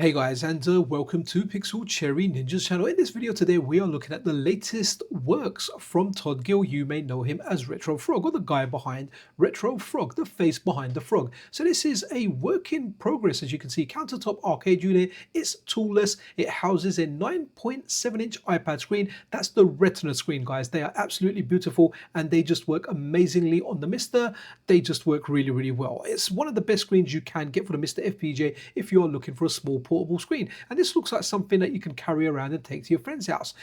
Hey guys, and welcome to Pixel Cherry Ninja's channel. In this video today, we are looking at the latest works from Todd Gill. You may know him as Retro Frog, or the guy behind Retro Frog, the face behind the frog. So this is a work in progress, as you can see, countertop arcade unit. It's toolless. It houses a 9.7-inch iPad screen. That's the Retina screen, guys. They are absolutely beautiful, and they just work amazingly on the MiSTer. They just work really, really well. It's one of the best screens you can get for the MiSTer FPGA if you're looking for a small portable screen, and this looks like something that you can carry around and take to your friend's house.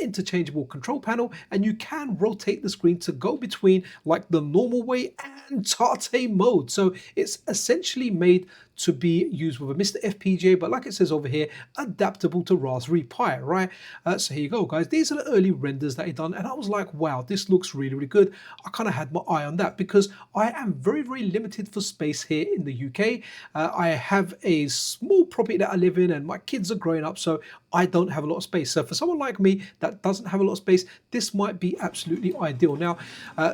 Interchangeable control panel, and you can rotate the screen to go between like the normal way and Tate mode. So it's essentially made to be used with a MiSTer FPGA, but like it says over here, adaptable to Raspberry Pi, right? So here you go, guys. These are the early renders that he done, and I was like, wow, this looks really, really good. I kind of had my eye on that because I am very, very limited for space here in the UK. I have a small property that I live in, and my kids are growing up, so I don't have a lot of space. So for someone like me that doesn't have a lot of space, this might be absolutely ideal. Now,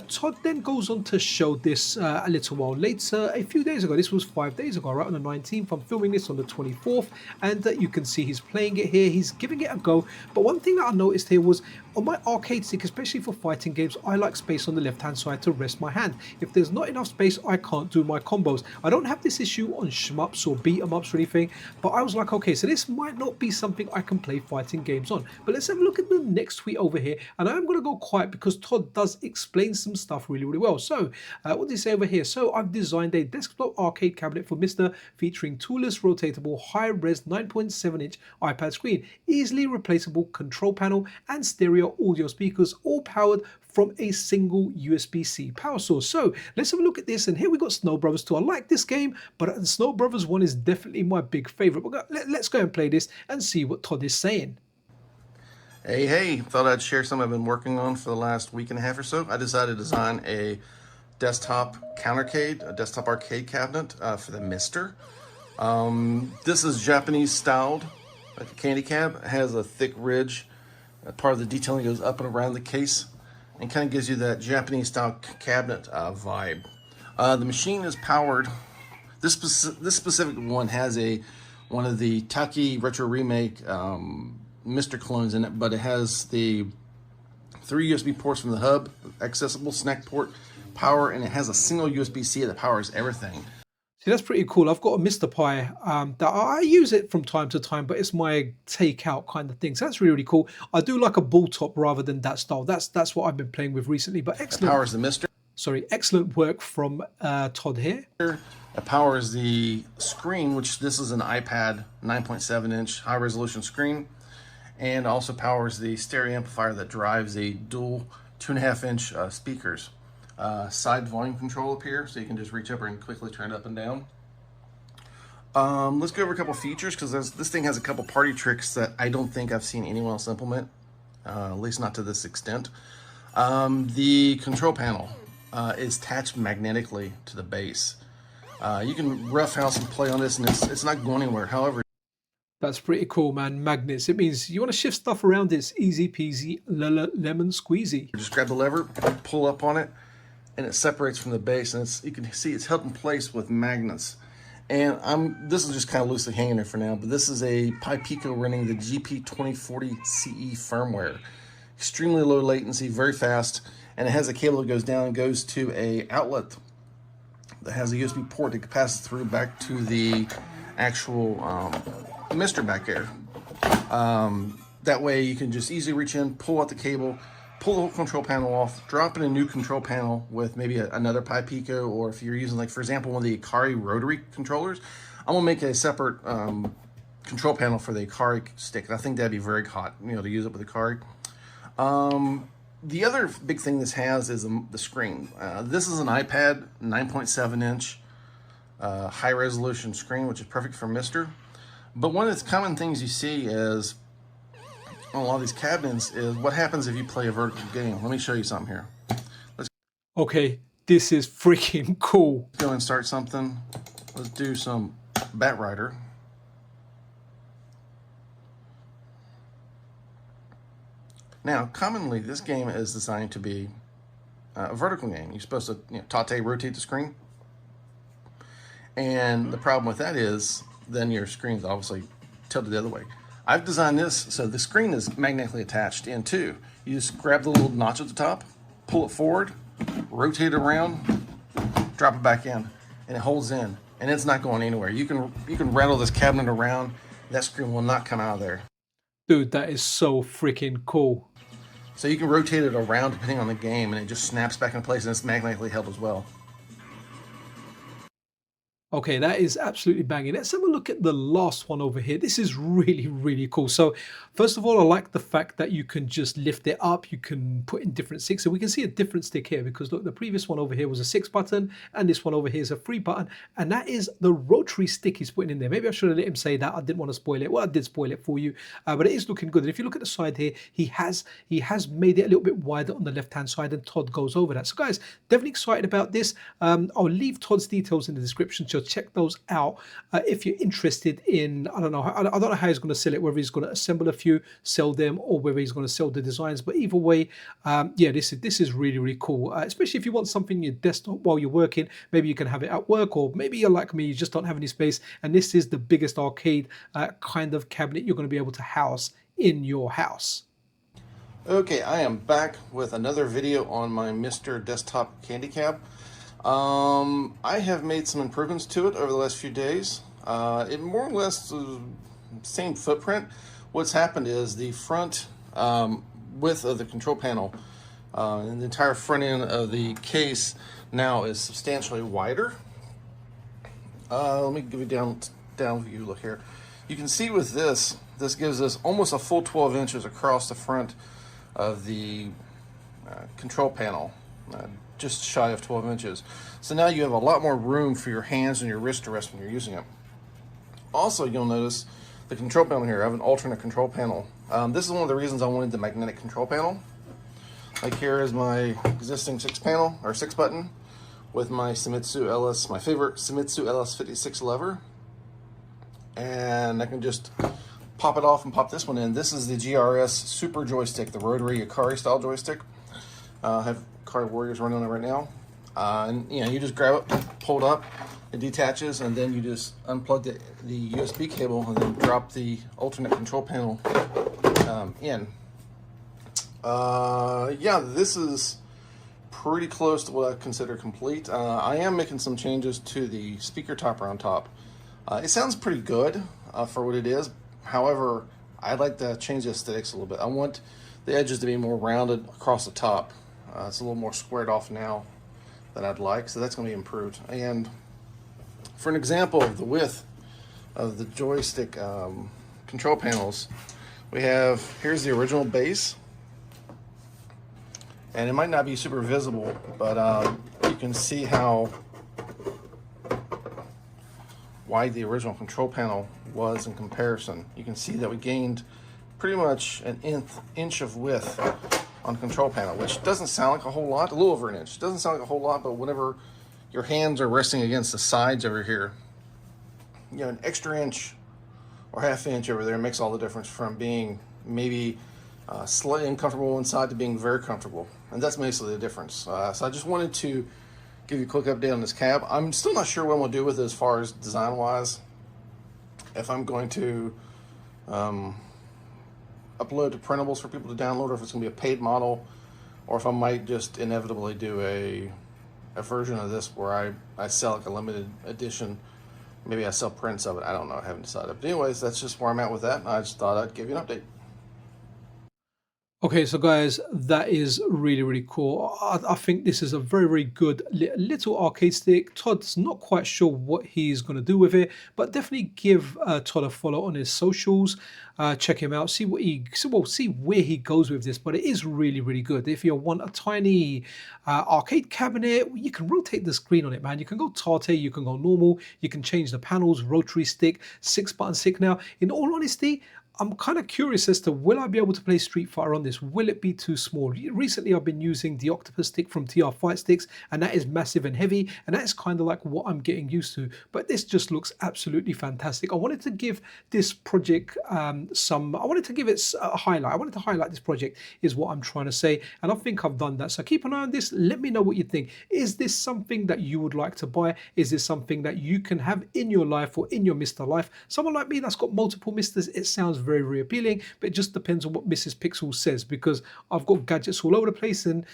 Todd then goes on to show this a little while later, a few days ago. This was 5 days ago, right, on the 19th. I'm filming this on the 24th, and you can see he's playing it here. He's giving it a go. But one thing that I noticed here was on my arcade stick, especially for fighting games, I like space on the left-hand side to rest my hand. If there's not enough space, I can't do my combos. I don't have this issue on shmups or beat-em-ups or anything, but I was like, okay, so this might not be something I can play fighting games on. But let's have a look at the next tweet over here, and I'm going to go quiet because Todd does explain some stuff really, really well. So what does he say over here? So I've designed a desktop arcade cabinet for MiSTer featuring toolless, rotatable, high-res 9.7-inch iPad screen, easily replaceable control panel, and stereo audio speakers, all powered from a single USB-C power source. So let's have a look at this, and here we got Snow Brothers 2. I like this game, but the Snow Brothers 1 is definitely my big favorite. But let's go and play this and see what Todd is saying. Hey, thought I'd share something I've been working on for the last week and a half or so. I decided to design a desktop countercade, a desktop arcade cabinet for the MiSTer. This is Japanese styled, like a candy cab. It has a thick ridge. Part of the detailing goes up and around the case and kind of gives you that Japanese style cabinet vibe. The machine is powered. This specific one has one of the Taki Retro Remake MiSTer clones in it, but it has the 3 USB ports from the hub, accessible snack port, power, and it has a single USB-C that powers everything. See, that's pretty cool. I've got a MiSTer Pi that I use it from time to time, but it's my takeout kind of thing. So that's really, really cool. I do like a ball top rather than that style. That's what I've been playing with recently. But excellent. It powers the MiSTer. Sorry, excellent work from Todd here. It powers the screen, which this is an iPad 9.7-inch high-resolution screen, and also powers the stereo amplifier that drives a dual 2.5-inch speakers. Side volume control up here, so you can just reach up and quickly turn it up and down. Let's go over a couple features, because this thing has a couple party tricks that I don't think I've seen anyone else implement, at least not to this extent. The control panel is attached magnetically to the base. You can roughhouse and play on this, and it's not going anywhere. However, that's pretty cool, man. Magnets. It means you want to shift stuff around. It's easy peasy, lemon squeezy. Just grab the lever, pull up on it, and it separates from the base, and you can see it's held in place with magnets. And this is just kind of loosely hanging there for now, but this is a Pi Pico running the GP2040 CE firmware. Extremely low latency, very fast, and it has a cable that goes down and goes to a outlet that has a USB port that passes through back to the actual MiSTer back there. That way you can just easily reach in, pull out the cable, pull the whole control panel off, drop in a new control panel with maybe another Pi Pico, or if you're using, like, for example, one of the Ikari rotary controllers, I'm gonna make a separate control panel for the Ikari stick, and I think that'd be very hot, to use it with Ikari. The other big thing this has is the screen. This is an iPad 9.7-inch high-resolution screen, which is perfect for MiSTer. But one of the common things you see is on a lot of these cabinets is what happens if you play a vertical game. Let me show you something here. Okay, this is freaking cool. Let's go and start something. Let's do some Bat Rider. Now, commonly, this game is designed to be a vertical game. You're supposed to Tate rotate the screen. And the problem with that is then your screen's obviously tilt it the other way. I've designed this so the screen is magnetically attached in too. You just grab the little notch at the top, pull it forward, rotate it around, drop it back in, and it holds in, and it's not going anywhere. You can rattle this cabinet around, that screen will not come out of there. Dude, that is so freaking cool. So you can rotate it around depending on the game, and it just snaps back in place, and it's magnetically held as well. Okay, that is absolutely banging. Let's have a look at the last one over here. This is really, really cool. So first of all, I like the fact that you can just lift it up. You can put in different sticks. So we can see a different stick here because look, the previous one over here was a 6 button and this one over here is a 3 button. And that is the rotary stick he's putting in there. Maybe I should have let him say that. I didn't want to spoil it. Well, I did spoil it for you, but it is looking good. And if you look at the side here, he has made it a little bit wider on the left-hand side, and Todd goes over that. So guys, definitely excited about this. I'll leave Todd's details in the description, so check those out if you're interested in, I don't know how he's going to sell it, whether he's going to assemble a few, sell them, or whether he's going to sell the designs. But either way, yeah, this is really, really cool, especially if you want something in your desktop while you're working. Maybe you can have it at work, or maybe you're like me, you just don't have any space, and this is the biggest arcade kind of cabinet you're going to be able to house in your house. Okay, I am back with another video on my MiSTer desktop candy cab. I have made some improvements to it over the last few days. It more or less same footprint. What's happened is the front width of the control panel and the entire front end of the case now is substantially wider. Let me give you down view look here. You can see with this gives us almost a full 12 inches across the front of the control panel. Just shy of 12 inches. So now you have a lot more room for your hands and your wrist to rest when you're using it. Also, you'll notice the control panel here. I have an alternate control panel. This is one of the reasons I wanted the magnetic control panel. Like here is my existing 6 button with my Shimizu LS, my favorite Shimizu LS56 lever. And I can just pop it off and pop this one in. This is the GRS Super Joystick, the rotary Akari style joystick. I have Akari Warriors running on it right now. And you know, you just grab it, pull it up, it detaches, and then you just unplug the USB cable and then drop the alternate control panel in. Yeah, this is pretty close to what I consider complete. I am making some changes to the speaker topper on top. It sounds pretty good for what it is. However, I'd like to change the aesthetics a little bit. I want the edges to be more rounded across the top. It's a little more squared off now than I'd like, so that's going to be improved. And for an example of the width of the joystick control panels, we have, here's the original base, and it might not be super visible, but you can see how wide the original control panel was in comparison. You can see that we gained pretty much an inch of width on the control panel, which doesn't sound like a whole lot, a little over an inch. Doesn't sound like a whole lot, but whenever your hands are resting against the sides over here, you know, an extra inch or half inch over there makes all the difference from being maybe slightly uncomfortable one side to being very comfortable. And that's basically the difference. So I just wanted to give you a quick update on this cab. I'm still not sure what I'm going to do with it as far as design-wise. If I'm going to upload to printables for people to download, or if it's going to be a paid model, or if I might just inevitably do a version of this where I sell like a limited edition. Maybe I sell prints of it. I don't know. I haven't decided. But anyways, that's just where I'm at with that. I just thought I'd give you an update. Okay, so guys, that is really, really cool. I think this is a very, very good little arcade stick. Todd's not quite sure what he's going to do with it, but definitely give Todd a follow on his socials. Check him out, see where he goes with this. But it is really, really good. If you want a tiny arcade cabinet, you can rotate the screen on it, man. You can go Tarte, you can go normal, you can change the panels, rotary stick, 6-button stick. Now, in all honesty, I'm kind of curious as to will I be able to play Street Fighter on this? Will it be too small? Recently, I've been using the Octopus stick from TR Fight Sticks, and that is massive and heavy, and that is kind of like what I'm getting used to. But this just looks absolutely fantastic. I wanted to give this project I wanted to give it a highlight. I wanted to highlight this project is what I'm trying to say, and I think I've done that. So keep an eye on this. Let me know what you think. Is this something that you would like to buy? Is this something that you can have in your life or in your MiSTer life? Someone like me that's got multiple MiSTers, it sounds very, very appealing, but it just depends on what Mrs. Pixel says, because I've got gadgets all over the place, and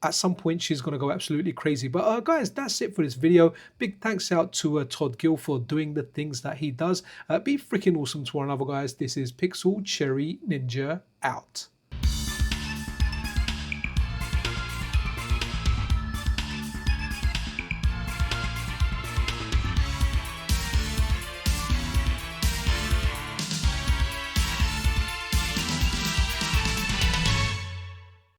at some point she's going to go absolutely crazy. But guys, that's it for this video. Big thanks out to Todd Gill for doing the things that he does. Be freaking awesome to one another, guys. This is Pixel Cherry Ninja out.